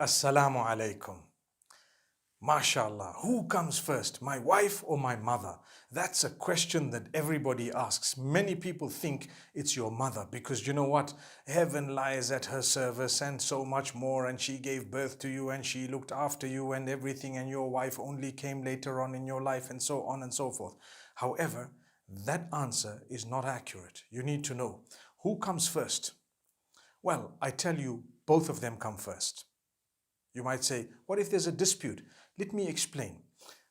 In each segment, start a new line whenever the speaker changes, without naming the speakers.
Assalamu alaikum. MashaAllah. Who comes first, my wife or my mother? That's a question that everybody asks. Many people think it's your mother because you know what? Heaven lies at her service and so much more, and she gave birth to you and she looked after you and everything, and your wife only came later on in your life, and so on and so forth. However, that answer is not accurate. You need to know who comes first. Well, I tell you, both of them come first. You might say, what if there's a dispute? Let me explain.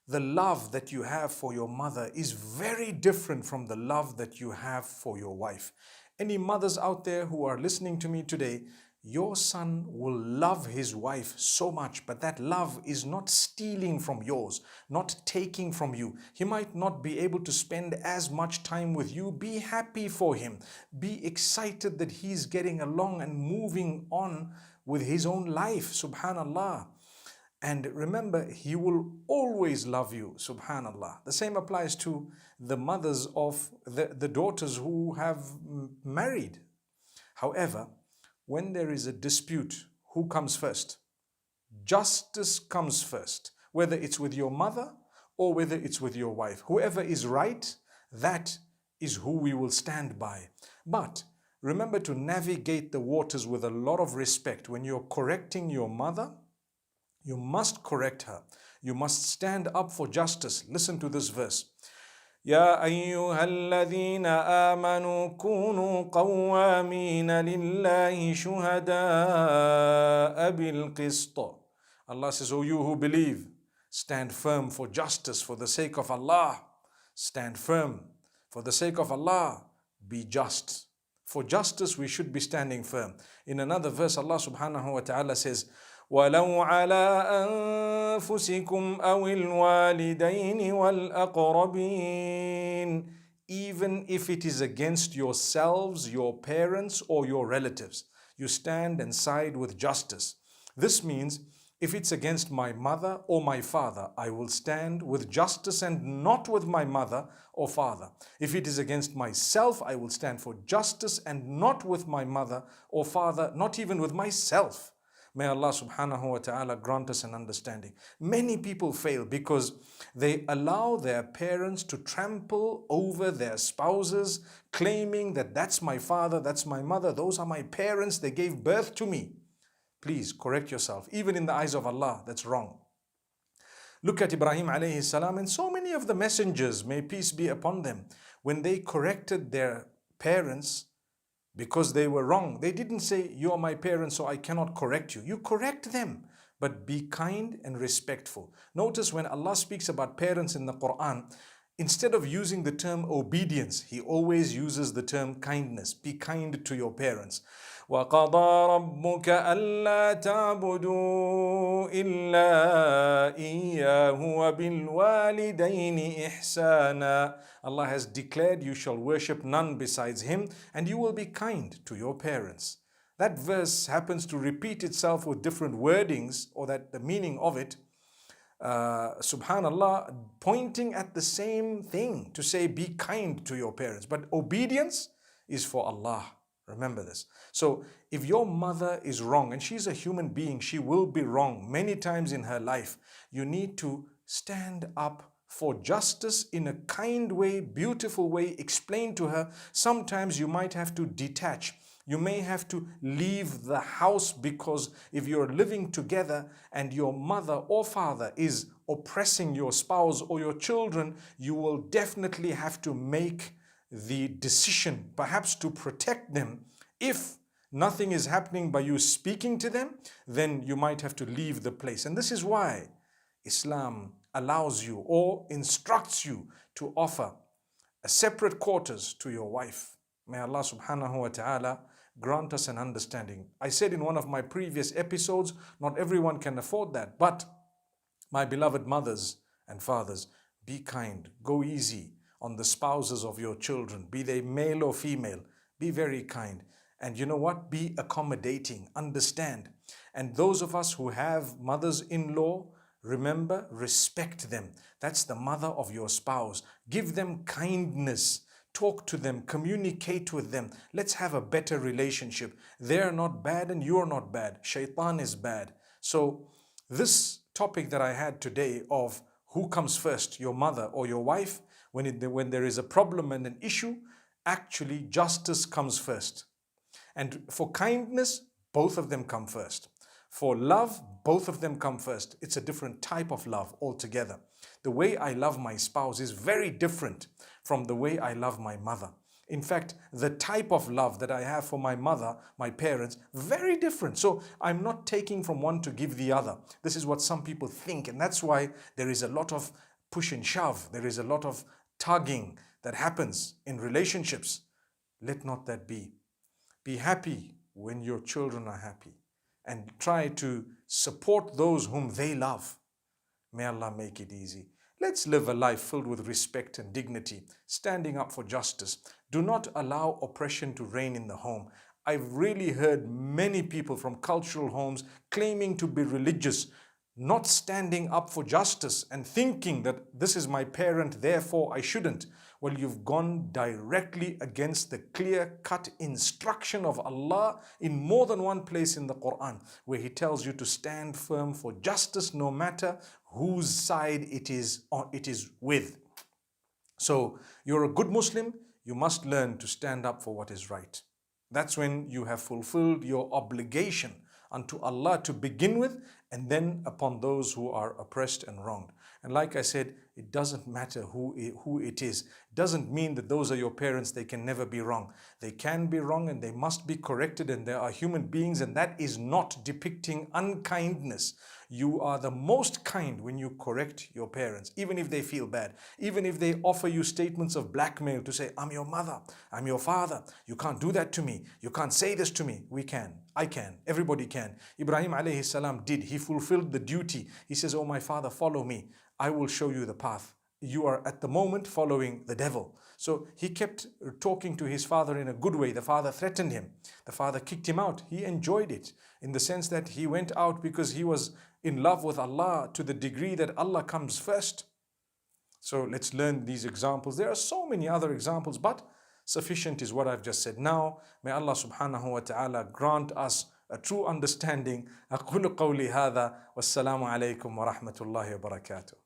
The love that you have for your mother is very different from the love that you have for your wife. Any mothers out there who are listening to me today, your son will love his wife so much, but that love is not stealing from yours, not taking from you. He might not be able to spend as much time with you. Be happy for him. Be excited that he's getting along and moving on with his own life, subhanallah. And remember, he will always love you, subhanallah. The same applies to the mothers of the daughters who have married. However, when there is a dispute, who comes first? Justice comes first, whether it's with your mother or whether it's with your wife. Whoever is right, that is who we will stand by. But remember to navigate the waters with a lot of respect. When you're correcting your mother, you must correct her. You must stand up for justice. Listen to this verse. يا أيها الذين آمنوا كونوا قوامين لله شهداء بالقسط. Allah says, O you who believe, stand firm for justice for the sake of Allah. Stand firm for the sake of Allah. Be just. For justice we should be standing firm. In another verse, Allah subhanahu wa ta'ala says, ولو على أنفسكم أو الوالدين والأقربين. Even if it is against yourselves, your parents, or your relatives, you stand and side with justice. This means if it's against my mother or my father, I will stand with justice and not with my mother or father. If it is against myself, I will stand for justice and not with my mother or father, not even with myself. May Allah subhanahu wa ta'ala grant us an understanding. Many people fail because they allow their parents to trample over their spouses, claiming that that's my father, that's my mother, those are my parents, they gave birth to me. Please correct yourself. Even in the eyes of Allah, that's wrong. Look at Ibrahim alayhi salam and so many of the messengers, may peace be upon them, when they corrected their parents, because they were wrong. They didn't say, you are my parents, so I cannot correct you. You correct them, but be kind and respectful. Notice when Allah speaks about parents in the Quran, instead of using the term obedience, He always uses the term kindness. Be kind to your parents. وَقَضَى رَبُّكَ أَلَّا تَعْبُدُوا إِلَّا إِيَّاهُ وَبِالْوَالِدَيْنِ إِحْسَانًا. Allah has declared you shall worship none besides Him, and you will be kind to your parents. That verse happens to repeat itself with different wordings, or that the meaning of it, subhanallah, pointing at the same thing, to say be kind to your parents. But obedience is for Allah. Remember this. So if your mother is wrong, and she's a human being, she will be wrong many times in her life, you need to stand up for justice in a kind way, beautiful way, explain to her. Sometimes you might have to detach. You may have to leave the house, because if you're living together and your mother or father is oppressing your spouse or your children, you will definitely have to make the decision, perhaps to protect them. If nothing is happening by you speaking to them, then you might have to leave the place. And this is why Islam allows you or instructs you to offer a separate quarters to your wife. May Allah subhanahu wa ta'ala grant us an understanding. I said in one of my previous episodes, not everyone can afford that, but my beloved mothers and fathers, be kind, go easy on the spouses of your children, be they male or female. Be very kind. And you know what? Be accommodating, understand. And those of us who have mothers-in-law, remember, respect them. That's the mother of your spouse. Give them kindness. Talk to them, communicate with them. Let's have a better relationship. They're not bad and you're not bad. Shaitan is bad. So this topic that I had today of who comes first, your mother or your wife, when there is a problem and an issue, actually justice comes first. And for kindness, both of them come first. For love, both of them come first. It's a different type of love altogether. The way I love my spouse is very different from the way I love my mother. In fact, the type of love that I have for my mother, my parents, very different. So I'm not taking from one to give the other. This is what some people think, and that's why there is a lot of push and shove. There is a lot of tugging that happens in relationships. Let not that be. Be happy when your children are happy and try to support those whom they love. May Allah make it easy. Let's live a life filled with respect and dignity, standing up for justice. Do not allow oppression to reign in the home. I've really heard many people from cultural homes claiming to be religious, not standing up for justice and thinking that this is my parent, therefore I shouldn't. Well, you've gone directly against the clear-cut instruction of Allah in more than one place in the Quran, where He tells you to stand firm for justice no matter whose side it is with. So you're a good Muslim, you must learn to stand up for what is right. That's when you have fulfilled your obligation unto Allah to begin with, and then upon those who are oppressed and wronged. And like I said, it doesn't matter who it is. It doesn't mean that those are your parents, they can never be wrong. They can be wrong and they must be corrected, and they are human beings, and that is not depicting unkindness. You are the most kind when you correct your parents, even if they feel bad, even if they offer you statements of blackmail to say, I'm your mother, I'm your father, you can't do that to me, you can't say this to me. We can, I can, everybody can. Ibrahim alayhi salam did. He fulfilled the duty. He says, oh my father, follow me. I will show you the path. You are at the moment following the devil. So he kept talking to his father in a good way. The father threatened him. The father kicked him out. He enjoyed it in the sense that he went out because he was in love with Allah to the degree that Allah comes first. So let's learn these examples. There are so many other examples, but sufficient is what I've just said. Now, may Allah subhanahu wa ta'ala grant us a true understanding. أقول قولي هذا والسلام عليكم ورحمة الله وبركاته.